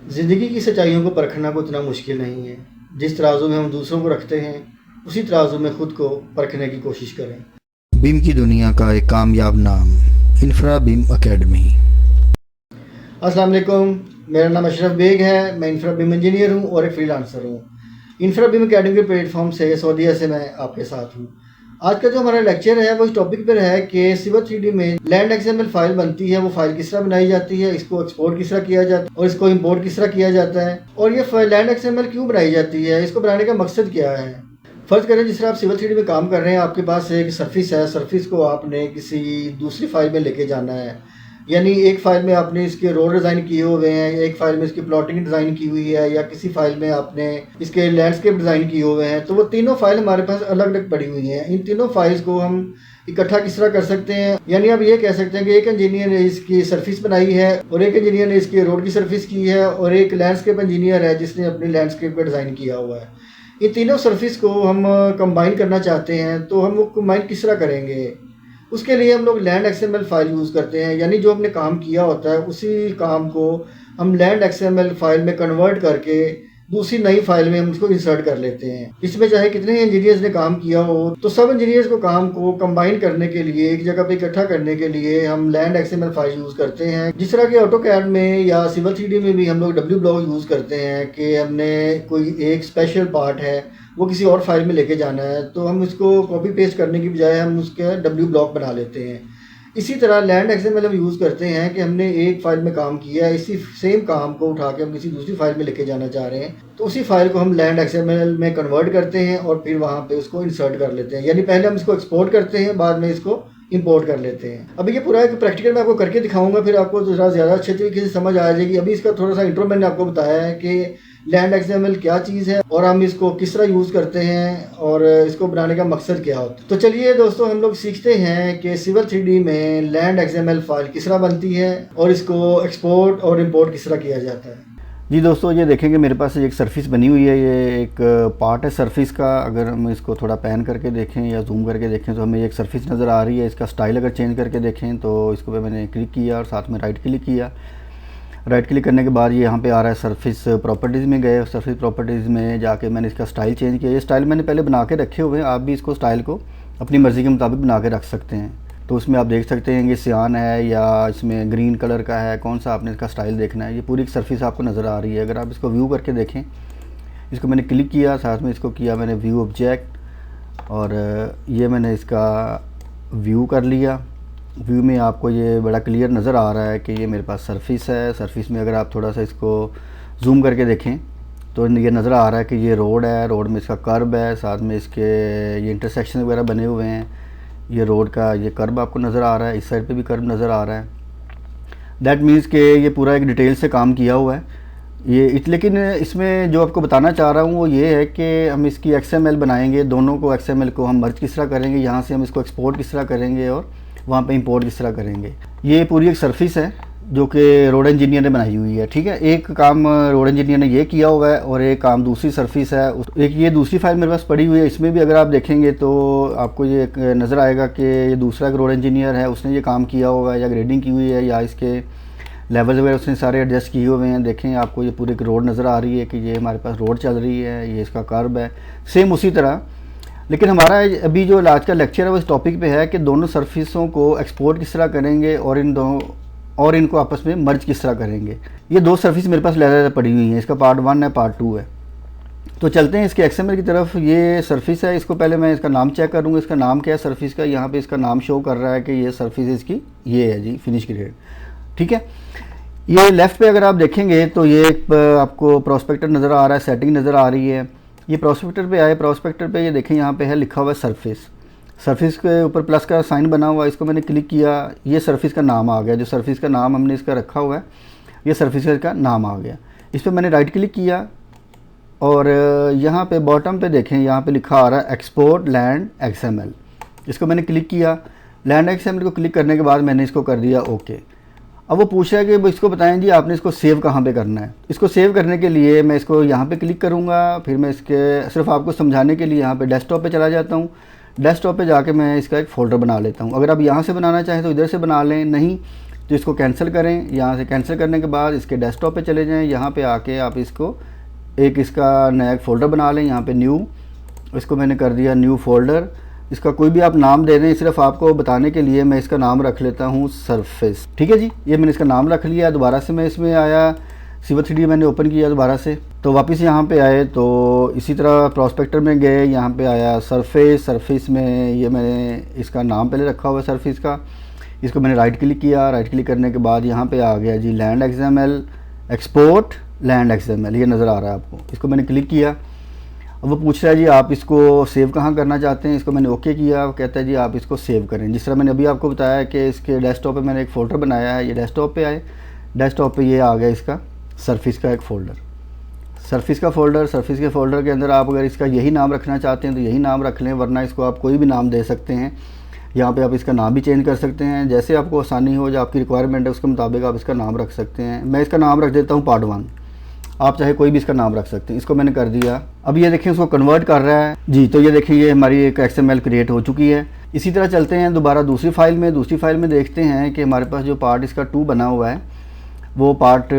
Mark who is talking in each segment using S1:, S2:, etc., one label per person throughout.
S1: ज़िंदगी की सच्चाइयों को परखना कोई इतना मुश्किल नहीं है। जिस तराजू में हम दूसरों को रखते हैं, उसी तराजू में खुद को परखने की कोशिश करें।
S2: बीम की दुनिया का एक कामयाब नाम, इंफ्रा बीम एकेडमी।
S1: अस्सलाम वालेकुम, मेरा नाम अशरफ बेग है। मैं इंफ्रा बीम इंजीनियर हूँ और एक फ्रीलांसर हूँ। इंफ्रा बीम एकेडमी के प्लेटफॉर्म से सऊदीया से मैं आपके साथ हूँ। आज का जो हमारा लेक्चर है वो इस टॉपिक पर है कि सिविल 3D में लैंड एक्सएमएल फाइल बनती है, वो फाइल किस तरह बनाई जाती है, इसको एक्सपोर्ट किस तरह किया जाता है और इसको इंपोर्ट किस तरह किया जाता है, और ये लैंड एक्सएमएल क्यों बनाई जाती है, इसको बनाने का मकसद क्या है। फ़र्ज़ करें जिस तरह आप सिविल 3D में काम कर रहे हैं, आपके पास एक सर्फिस है, सर्फिस को आपने किसी दूसरी फाइल में लेके जाना है। यानी एक फ़ाइल में आपने इसके रोड डिज़ाइन किए हुए हैं, एक फ़ाइल में इसकी प्लॉटिंग डिज़ाइन की हुई है, या किसी फ़ाइल में आपने इसके लैंडस्केप डिज़ाइन किए हुए हैं। तो वो तीनों फ़ाइल हमारे पास अलग अलग पड़ी हुई हैं। इन तीनों फाइल्स को हम इकट्ठा किस तरह कर सकते हैं, यानी आप ये कह सकते हैं कि एक इंजीनियर ने इसकी सर्फिस बनाई है और एक इंजीनियर ने इसकी रोड की सर्फिस की है और एक लैंडस्केप इंजीनियर है जिसने अपने लैंडस्केप का डिज़ाइन किया हुआ है। इन तीनों सर्फिस को हम कंबाइन करना चाहते हैं, तो हम वो कंबाइन किस तरह करेंगे। उसके लिए हम लोग लैंड एक्सएमएल फाइल यूज़ करते हैं, यानी जो हमने काम किया होता है उसी काम को हम लैंड एक्सएमएल फाइल में कन्वर्ट करके दूसरी नई फाइल में हम उसको इंसर्ट कर लेते हैं। इसमें चाहे कितने ही इंजीनियर्स ने काम किया हो, तो सब इंजीनियर्स को काम को कंबाइन करने के लिए, एक जगह पे इकट्ठा करने के लिए हम लैंड एक्सएमएल फाइल यूज़ करते हैं। जिस तरह के ऑटोकैड में या सिविल 3D में भी हम लोग डब्ल्यू ब्लॉक यूज़ करते हैं कि हमने कोई एक स्पेशल पार्ट है वो किसी और फाइल में लेके जाना है, तो हम इसको कॉपी पेस्ट करने की बजाय हम उसके डब्ल्यू ब्लॉक बना लेते हैं। इसी तरह लैंड एक्सएमएल हम यूज़ करते हैं कि हमने एक फ़ाइल में काम किया है, इसी सेम काम को उठा के हम किसी दूसरी फाइल में लेके जाना चाह रहे हैं, तो उसी फाइल को हम लैंड एक्सएमएल में कन्वर्ट करते हैं और फिर वहाँ पे उसको इंसर्ट कर लेते हैं। यानी पहले हम इसको एक्सपोर्ट करते हैं, बाद में इसको इंपोर्ट कर लेते हैं। अभी ये पूरा एक प्रैक्टिकल मैं आपको करके दिखाऊंगा, फिर आपको ज़रा ज़्यादा अच्छे तरीके से समझ आ जाएगी। अभी इसका थोड़ा सा इंट्रो मैंने आपको बताया है कि लैंड एक्सएमएल क्या चीज़ है और हम इसको किस तरह यूज़ करते हैं और इसको बनाने का मकसद क्या होता है। तो चलिए दोस्तों, हम लोग सीखते हैं कि सिविल 3D में लैंड एक्सएमएल फाइल किस तरह बनती है और इसको एक्सपोर्ट और इंपोर्ट किस तरह किया जाता है।
S2: जी दोस्तों, ये देखेंगे मेरे पास एक सर्फिस बनी हुई है। ये एक पार्ट है सर्फिस का। अगर हम इसको थोड़ा पैन करके देखें या जूम करके देखें तो हमें एक सर्फिस नज़र आ रही है। इसका स्टाइल अगर चेंज करके देखें तो इसको पे मैंने क्लिक किया और साथ में राइट क्लिक किया। राइट क्लिक करने के बाद ये यहाँ पे आ रहा है सर्फिस प्रॉपर्टीज़ में गए। सर्फिस प्रॉपर्टीज़ में जाके मैंने इसका स्टाइल चेंज किया। ये स्टाइल मैंने पहले बना के रखे हुए हैं, आप भी इसको स्टाइल को अपनी मर्ज़ी के मुताबिक बना के रख सकते हैं। तो उसमें आप देख सकते हैं कि सियान है या इसमें ग्रीन कलर का है, कौन सा आपने इसका स्टाइल देखना है। ये पूरी एक सर्फिस आपको नज़र आ रही है। अगर आप इसको व्यू करके देखें, इसको मैंने क्लिक किया, साथ में इसको किया मैंने व्यू ऑब्जेक्ट, और ये मैंने इसका व्यू कर लिया। व्यू में आपको ये बड़ा क्लियर नज़र आ रहा है कि ये मेरे पास सर्फिस है। सर्फिस में अगर आप थोड़ा सा इसको जूम करके देखें तो ये नज़र आ रहा है कि ये रोड है, रोड में इसका कर्ब है, साथ में इसके ये इंटरसेक्शन वगैरह बने हुए हैं। ये रोड का ये कर्ब आपको नज़र आ रहा है, इस साइड पे भी कर्ब नज़र आ रहा है। दैट मीन्स कि ये पूरा एक डिटेल से काम किया हुआ है लेकिन इसमें जो आपको बताना चाह रहा हूँ वो ये है कि हम इसकी XML बनाएंगे। दोनों को XML को हम मर्ज किस तरह करेंगे, यहाँ से हम इसको एक्सपोर्ट किस तरह करेंगे और वहाँ पे इंपोर्ट किस तरह करेंगे। ये पूरी एक सर्फिस है जो कि रोड इंजीनियर ने बनाई हुई है, ठीक है। एक काम रोड इंजीनियर ने ये किया हुआ है और एक काम दूसरी सर्फिस है। एक ये दूसरी फाइल मेरे पास पड़ी हुई है, इसमें भी अगर आप देखेंगे तो आपको ये नज़र आएगा कि ये दूसरा एक रोड इंजीनियर है, उसने ये काम किया हुआ है, या ग्रेडिंग की हुई है या इसके लेवल्स वगैरह उसने सारे एडजस्ट किए हुए हैं। देखें, आपको ये पूरी एक रोड नज़र आ रही है कि ये हमारे पास रोड चल रही है, ये इसका कर्ब है, सेम उसी तरह। लेकिन हमारा अभी जो आज का लेक्चर है वो इस टॉपिक पे है कि दोनों सर्फिसों को एक्सपोर्ट किस तरह करेंगे और इनको आपस में मर्ज किस तरह करेंगे। ये दो सर्फिस मेरे पास लहरा पड़ी हुई हैं, इसका पार्ट 1 है, पार्ट 2 है। तो चलते हैं इसके XML की तरफ। ये सर्फिस है, इसको पहले मैं इसका नाम चेक करूँगा। इसका नाम क्या है सर्फिस का, यहाँ पे इसका नाम शो कर रहा है कि ये सर्फिस इसकी ये है जी, फिनिश ग्रेड, ठीक है। ये लेफ़्ट पे अगर आप देखेंगे तो ये आपको प्रोस्पेक्टर नज़र आ रहा है, सेटिंग नज़र आ रही है। ये प्रोस्पेक्टर पे आए, प्रोस्पेक्टर पे ये देखें यहाँ पे है लिखा हुआ है सर्फिस। सर्फिस के ऊपर प्लस का साइन बना हुआ है, इसको मैंने क्लिक किया, ये सर्फिस का नाम आ गया। जो सर्फिस का नाम हमने इसका रखा हुआ है, ये सर्फिस का नाम आ गया। इस पर मैंने राइट क्लिक किया और यहाँ पे बॉटम पे देखें, यहाँ पे लिखा आ रहा है एक्सपोर्ट लैंड XML। इसको मैंने क्लिक किया। लैंड XML को क्लिक करने के बाद मैंने इसको कर दिया ओके। अब वो पूछ रहा है कि इसको बताएं जी आपने इसको सेव कहाँ पे करना है। इसको सेव करने के लिए मैं इसको यहाँ पे क्लिक करूँगा, फिर मैं इसके सिर्फ आपको समझाने के लिए यहाँ पे डेस्कटॉप पे चला जाता हूँ। डेस्कटॉप पे जाके मैं इसका एक फ़ोल्डर बना लेता हूँ। अगर आप यहाँ से बनाना चाहें तो इधर से बना लें, नहीं तो तो इसको कैंसिल करें। यहाँ से कैंसिल करने के बाद इसके डेस्कटॉप पे चले जाएं। यहाँ पे आके आप इसको एक इसका नया फ़ोल्डर बना लें। यहाँ पे न्यू, इसको मैंने कर दिया न्यू फोल्डर। इसका कोई भी आप नाम दे दें, सिर्फ आपको बताने के लिए मैं इसका नाम रख लेता हूँ सरफेस। ठीक है जी, ये मैंने इसका नाम रख लिया। दोबारा से मैं इसमें आया, सिविल 3D मैंने ओपन किया दोबारा से, तो वापस यहाँ पे आए तो इसी तरह प्रॉस्पेक्टर में गए, यहाँ पे आया सरफेस। सरफेस में ये मैंने इसका नाम पहले रखा हुआ है सरफेस का। इसको मैंने राइट क्लिक किया। राइट क्लिक करने के बाद यहाँ पे आ गया जी land XML, export land XML, ये नज़र आ रहा है आपको। इसको मैंने क्लिक किया। अब वो पूछ रहा है जी आप इसको सेव कहाँ करना चाहते हैं। इसको मैंने ओके किया। वो कहता है जी आप इसको सेव करें। जिस तरह मैंने अभी आपको बताया कि इसके डेस्कटॉप पे मैंने एक फ़ोल्डर बनाया है। ये डेस्कटॉप पे आए, डेस्कटॉप पे ये आ गया इसका सरफेस का एक फ़ोल्डर, सरफेस का फ़ोल्डर। सरफेस के फ़ोल्डर के अंदर आप अगर इसका यही नाम रखना चाहते हैं तो यही नाम रख लें, वरना इसको आप कोई भी नाम दे सकते हैं। यहाँ पे आप इसका नाम भी चेंज कर सकते हैं, जैसे आपको आसानी हो, जो आपकी रिक्वायरमेंट है उसके मुताबिक आप इसका नाम रख सकते हैं। मैं इसका नाम रख देता हूँ पार्ट 1, आप चाहे कोई भी इसका नाम रख सकते हैं। इसको मैंने कर दिया। अब ये देखिए उसको कन्वर्ट कर रहा है जी। तो ये देखिए ये हमारी एक XML क्रिएट हो चुकी है। इसी तरह चलते हैं दोबारा दूसरी फाइल में। दूसरी फाइल में देखते हैं कि हमारे पास जो पार्ट इसका 2 बना हुआ है, वो पार्ट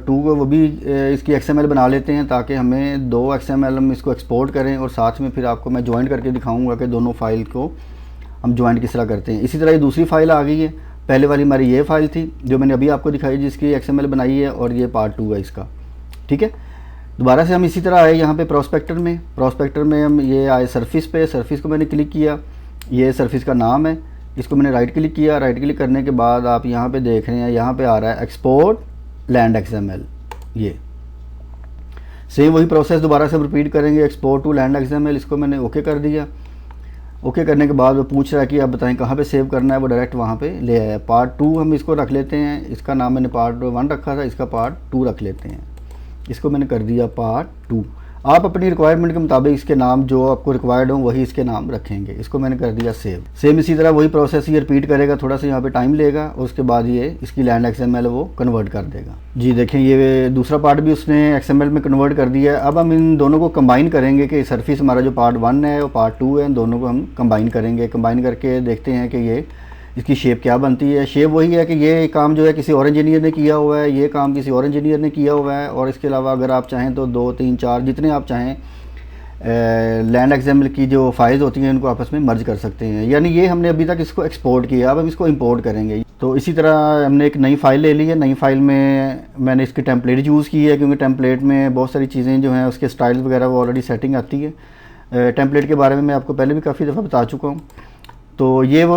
S2: 2 को वो भी इसकी XML बना लेते हैं, ताकि हमें 2 XML हम इसको एक्सपोर्ट करें और साथ में फिर आपको मैं ज्वाइन करके दिखाऊंगा कि दोनों फाइल को हम ज्वाइन किस तरह करते हैं। इसी तरह ये दूसरी फाइल आ गई है। पहले वाली हमारी ये फाइल थी जो मैंने अभी आपको दिखाई, जिसकी XML बनाई है, और ये पार्ट 2 है इसका। ठीक है, दोबारा से हम इसी तरह आए यहाँ पे प्रॉस्पेक्टर में। प्रॉस्पेक्टर में हम ये आए सरफेस पे। सरफेस को मैंने क्लिक किया, ये सरफेस का नाम है। इसको मैंने राइट क्लिक किया। राइट क्लिक करने के बाद आप यहाँ पे देख रहे हैं, यहाँ पे आ रहा है एक्सपोर्ट लैंड XML। ये सेम वही प्रोसेस दोबारा से रिपीट करेंगे, एक्सपोर्ट टू लैंड XML। इसको मैंने ओके कर दिया। ओके करने के बाद वो पूछ रहा है कि आप बताएं कहाँ पे सेव करना है, वो डायरेक्ट वहाँ पे ले आया। पार्ट 2 हम इसको रख लेते हैं। इसका नाम मैंने पार्ट 1 रखा था, इसका पार्ट 2 रख लेते हैं। इसको मैंने कर दिया पार्ट 2। आप अपनी रिक्वायरमेंट के मुताबिक इसके नाम जो आपको रिक्वायर्ड हो वही इसके नाम रखेंगे। इसको मैंने कर दिया सेव। सेम इसी तरह वही प्रोसेस ये रिपीट करेगा, थोड़ा सा यहाँ पे टाइम लेगा और उसके बाद ये इसकी लैंड XML वो कन्वर्ट कर देगा जी। देखें ये दूसरा पार्ट भी उसने XML में कन्वर्ट कर दिया है। अब हम इन दोनों को कंबाइन करेंगे कि सरफेस हमारा जो पार्ट 1 है और पार्ट 2 है, इन दोनों को हम कंबाइन करेंगे। कंबाइन करके देखते हैं कि ये इसकी शेप क्या बनती है। शेप वही है कि ये काम जो है किसी और इंजीनियर ने किया हुआ है, ये काम किसी और इंजीनियर ने किया हुआ है। और इसके अलावा अगर आप चाहें तो 2, 3, 4 जितने आप चाहें लैंड XML की जो फाइल्स होती हैं इनको आपस में मर्ज कर सकते हैं। यानी ये हमने अभी तक इसको एक्सपोर्ट किया, अब हम इसको इंपोर्ट करेंगे। तो इसी तरह हमने एक नई फ़ाइल ले ली है। नई फ़ाइल में मैंने इसकी टेम्पलेट यूज़ की है, क्योंकि टेम्पलेट में बहुत सारी चीज़ें जो हैं उसके स्टाइल्स वगैरह वो ऑलरेडी सेटिंग आती है। टेम्पलेट के बारे में मैं आपको पहले भी काफ़ी दफ़ा बता चुका हूँ। तो ये वो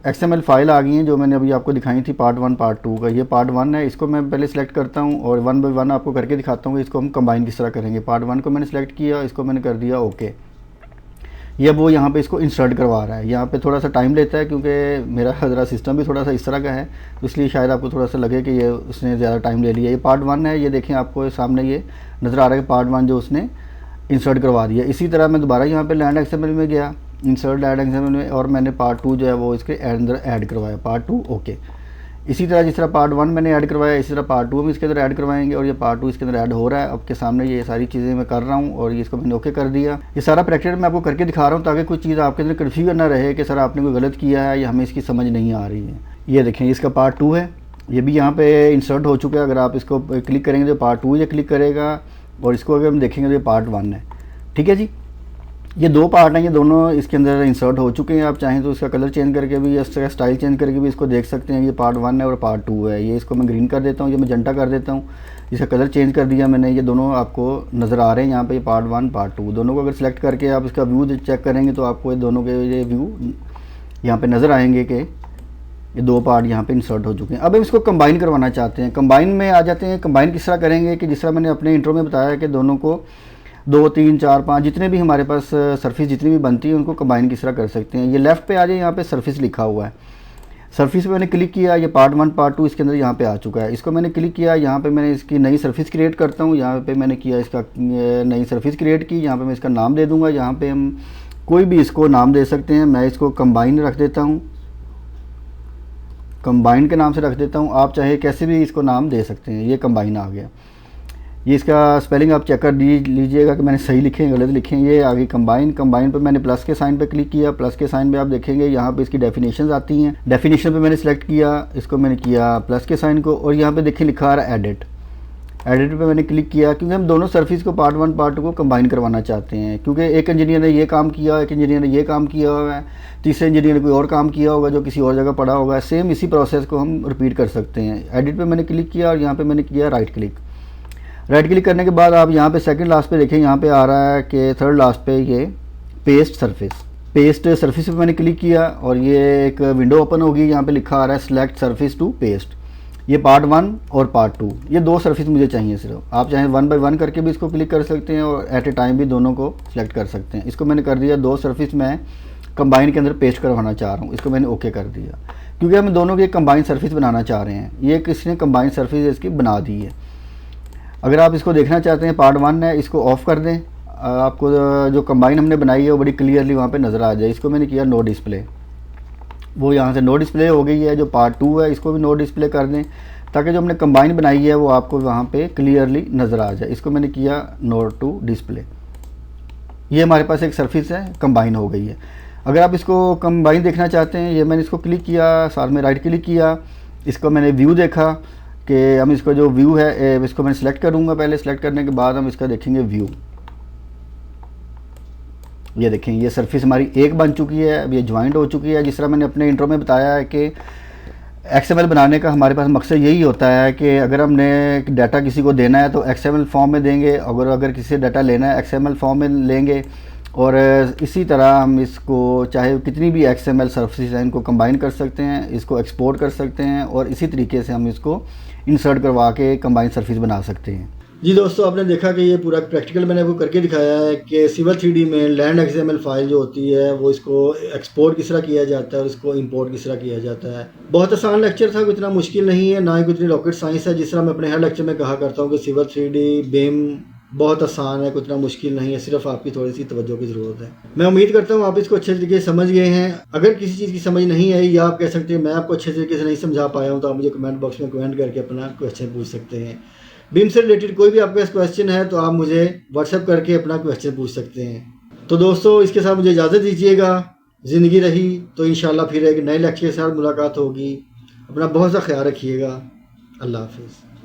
S2: XML फाइल आ गई हैं जो मैंने अभी आपको दिखाई थी पार्ट 1 पार्ट 2 का। ये पार्ट 1 है, इसको मैं पहले सिलेक्ट करता हूँ और 1 बाय 1 आपको करके दिखाता हूँ कि इसको हम कंबाइन किस तरह करेंगे। पार्ट 1 को मैंने सेलेक्ट किया, इसको मैंने कर दिया ओके। ये अब वो यहाँ पे इसको इंसर्ट करवा रहा है। यहाँ पे थोड़ा सा टाइम लेता है क्योंकि मेरा ज़रा सिस्टम भी थोड़ा सा इस तरह का है, तो इसलिए शायद आपको थोड़ा सा लगे कि ये उसने ज़्यादा टाइम ले लिया। ये पार्ट 1 है, ये देखें आपको सामने ये नज़र आ रहा है कि पार्ट 1 जो उसने इंसर्ट करवा दिया। इसी तरह मैं दोबारा यहाँ पे लैंड XML में गया, इंसर्ट लैंड XML में, और मैंने पार्ट 2 जो है वो इसके अंदर ऐड करवाया, पार्ट 2 ओके। इसी तरह जिस तरह पार्ट 1 मैंने ऐड करवाया, इसी तरह पार्ट 2 हम इसके अंदर ऐड करवाएंगे। और ये पार्ट 2 इसके अंदर ऐड हो रहा है आपके सामने। ये सारी चीज़ें मैं कर रहा हूँ और ये इसको मैंने ओके कर दिया। ये सारा प्रैक्टिकल मैं आपको करके दिखा रहा हूँ ताकि कुछ चीज़ आपके अंदर कन्फ्यूजन ना रहे कि सर आपने कोई गलत किया है या हमें इसकी समझ नहीं आ रही है। ये देखें इसका पार्ट 2 है, ये भी यहाँ पे इंसर्ट हो चुका है। अगर आप इसको क्लिक करेंगे तो पार्ट 2 ये क्लिक करेगा, और इसको अगर हम देखेंगे तो ये पार्ट 1 है। ठीक है जी, ये 2 पार्ट हैं, ये दोनों इसके अंदर इंसर्ट हो चुके हैं। आप चाहें तो इसका कलर चेंज करके भी, इसका स्टाइल चेंज करके भी इसको देख सकते हैं। ये पार्ट 1 है और पार्ट 2 है। ये इसको मैं ग्रीन कर देता हूँ, ये मैजेंटा कर देता हूँ, इसका कलर चेंज कर दिया मैंने। ये दोनों आपको नज़र आ रहे हैं यहाँ पे, पार्ट 1 पार्ट 2 दोनों को अगर सेलेक्ट करके आप इसका व्यू चेक करेंगे तो आपको ये दोनों के ये व्यू यहाँ पर नज़र आएंगे कि ये 2 पार्ट यहाँ पे इंसर्ट हो चुके हैं। अब हम इसको कंबाइन करवाना चाहते हैं। कंबाइन में आ जाते हैं। कंबाइन किस तरह करेंगे कि जिस तरह मैंने अपने इंट्रो में बताया कि दोनों को 2, 3, 4, 5 जितने भी हमारे पास सरफेस जितनी भी बनती है उनको कंबाइन किस तरह कर सकते हैं। ये लेफ़्ट पे आ जाए, यहाँ पे सरफेस लिखा हुआ है। सरफेस पे मैंने क्लिक किया, ये पार्ट 1 पार्ट 2 इसके अंदर यहाँ पे आ चुका है। इसको मैंने क्लिक किया, यहाँ पे मैंने इसकी नई सरफेस क्रिएट करता हूँ। यहाँ पे मैंने किया इसका नई सरफेस क्रिएट की। यहाँ पे मैं इसका नाम दे दूँगा। यहाँ पे हम कोई भी इसको नाम दे सकते हैं। मैं इसको कंबाइन रख देता हूँ, कंबाइन के नाम से रख देता हूँ। आप चाहे कैसे भी इसको नाम दे सकते हैं। ये कंबाइन आ गया। ये इसका स्पेलिंग आप चेक कर लीजिएगा कि मैंने सही लिखे हैं गलत लिखे हैं। ये आगे कंबाइन पर मैंने प्लस के साइन पे क्लिक किया। प्लस के साइन पे आप देखेंगे यहाँ पे इसकी डेफिनेशंस आती हैं। डेफिनेशन पे मैंने सेलेक्ट किया, इसको मैंने किया प्लस के साइन को, और यहाँ पे देखिए लिखा आ रहा है एडिट पे मैंने क्लिक किया, क्योंकि हम दोनों सर्फिस को पार्ट 1 पार्ट 2 को कंबाइन करवाना चाहते हैं। क्योंकि एक इंजीनियर ने ये काम किया, एक इंजीनियर ने ये काम किया हुआ है, तीसरे इंजीनियर ने कोई और काम किया होगा जो किसी और जगह पड़ा होगा। सेम इसी प्रोसेस को हम रिपीट कर सकते हैं। एडिट पे मैंने क्लिक किया और यहाँ पे मैंने किया राइट क्लिक करने के बाद आप यहाँ पे सेकंड लास्ट पे देखें, यहाँ पे आ रहा है कि थर्ड लास्ट पे ये पेस्ट सरफेस पे मैंने क्लिक किया और ये एक विंडो ओपन होगी। यहाँ पे लिखा आ रहा है सेलेक्ट सरफेस टू पेस्ट। ये पार्ट 1 और पार्ट 2, ये 2 सरफेस मुझे चाहिए सिर्फ। आप चाहे 1 बाय 1 करके भी इसको क्लिक कर सकते हैं और एट ए टाइम भी दोनों को सिलेक्ट कर सकते हैं। इसको मैंने कर दिया, 2 सरफेस मैं कंबाइन के अंदर पेस्ट करवाना चाह रहा हूँ। इसको मैंने ओके कर दिया, क्योंकि हम दोनों की एक कंबाइन सरफेस बनाना चाह रहे हैं। ये किसी ने कंबाइन सरफेस इसकी बना दी है। अगर आप इसको देखना चाहते हैं पार्ट 1 है, इसको ऑफ कर दें, आपको जो कंबाइन हमने बनाई है वो बड़ी क्लियरली वहाँ पे नज़र आ जाए। इसको मैंने किया नो डिस्प्ले, वो यहाँ से नो डिस्प्ले हो गई है। जो पार्ट 2 है इसको भी नो डिस्प्ले कर दें, ताकि जो हमने कंबाइन बनाई है वो आपको वहाँ पे क्लियरली नज़र आ जाए। इसको मैंने किया नो टू डिस्प्ले। ये हमारे पास एक सरफेस है, कंबाइन हो गई है। अगर आप इसको कंबाइन देखना चाहते हैं, ये मैंने इसको क्लिक किया, साथ में राइट क्लिक किया, इसको मैंने व्यू देखा कि हम इसको जो व्यू है इसको मैं सिलेक्ट करूँगा। पहले सिलेक्ट करने के बाद हम इसका देखेंगे व्यू। ये देखें, ये सरफेस हमारी एक बन चुकी है, अब ये ज्वाइंट हो चुकी है। जिस तरह मैंने अपने इंट्रो में बताया है कि XML बनाने का हमारे पास मकसद यही होता है कि अगर हमने डाटा किसी को देना है तो XML फॉर्म में देंगे, अगर किसी से डाटा लेना है XML फॉर्म में लेंगे। और इसी तरह हम इसको चाहे कितनी भी XML सरफेस है इनको कंबाइन कर सकते हैं, इसको एक्सपोर्ट कर सकते हैं, और इसी तरीके से हम इसको इंसर्ट करवा के कंबाइन सरफेस बना सकते हैं।
S1: जी दोस्तों, आपने देखा कि ये पूरा प्रैक्टिकल मैंने आपको करके दिखाया है कि सिविल 3D में लैंड XML फाइल जो होती है वो इसको एक्सपोर्ट किस तरह किया जाता है और इसको इंपोर्ट किस तरह किया जाता है। बहुत आसान लेक्चर था, इतना मुश्किल नहीं है, ना ही इतनी रॉकेट साइंस है। जिस तरह मैं अपने हर लेक्चर में कहा करता हूँ कि सिविल 3D BIM बहुत आसान है, कोई इतना मुश्किल नहीं है, सिर्फ आपकी थोड़ी सी तवज्जो की ज़रूरत है। मैं उम्मीद करता हूँ आप इसको अच्छे तरीके से समझ गए हैं। अगर किसी चीज़ की समझ नहीं आई या आप कह सकते हैं मैं आपको अच्छे तरीके से नहीं समझा पाया हूँ, तो आप मुझे कमेंट बॉक्स में कमेंट करके अपना क्वेश्चन पूछ सकते हैं। BIM से रिलेटेड कोई भी आपके पास क्वेश्चन है तो आप मुझे व्हाट्सएप करके अपना क्वेश्चन पूछ सकते हैं। तो दोस्तों, इसके साथ मुझे इजाज़त दीजिएगा। ज़िंदगी रही तो इंशाल्लाह फिर एक नए लेक्चर के साथ मुलाकात होगी। अपना बहुत सा ख्याल रखिएगा। अल्लाह हाफिज़।